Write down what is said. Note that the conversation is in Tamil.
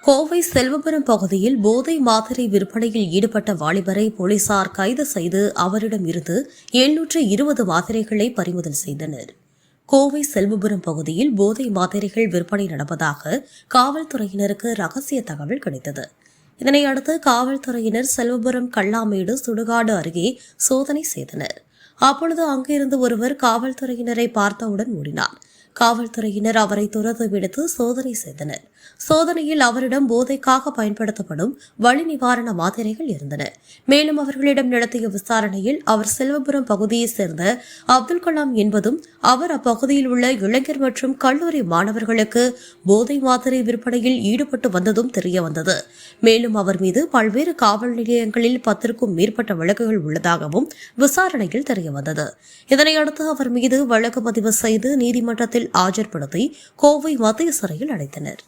கோவை செல்வபுரம் பகுதியில் போதை மாத்திரை விற்பனையில் ஈடுபட்ட வாலிபரை போலீசார் கைது செய்து அவரிடம் இருந்து 720 மாத்திரைகளை பறிமுதல் செய்தனர். கோவை செல்வபுரம் பகுதியில் போதை மாத்திரைகள் விற்பனை நடப்பதாக காவல்துறையினருக்கு ரகசிய தகவல் கிடைத்தது. இதனையடுத்து காவல்துறையினர் செல்வபுரம் கல்லாமேடு சுடுகாடு அருகே சோதனை செய்தனர். அப்பொழுது அங்கிருந்து ஒருவர் காவல்துறையினரை பார்த்தவுடன் ஓடினார். காவல்துறையினர் அவரை துரத்து விடுத்து சோதனை செய்தனர். சோதனையில் அவரிடம் போதைக்காக பயன்படுத்தப்படும் வலி நிவாரண மாத்திரைகள் இருந்தன. மேலும் அவர்களிடம் நடத்திய விசாரணையில் அவர் செல்வபுரம் பகுதியைச் சேர்ந்த அப்துல் கலாம் என்பதும் அவர் அப்பகுதியில் உள்ள இளைஞர் மற்றும் கல்லூரி மாணவர்களுக்கு போதை மாத்திரை விற்பனையில் ஈடுபட்டு வந்ததும் தெரியவந்தது. மேலும் அவர் மீது பல்வேறு காவல் நிலையங்களில் 10க்கும் மேற்பட்ட வழக்குகள் உள்ளதாகவும் விசாரணையில் தெரியவந்தது. இதனையடுத்து அவர் மீது வழக்கு பதிவு செய்து நீதிமன்றத்தில் ஆஜர்படுத்தி கோவை மத்திய சிறையில் அடைத்தனர்.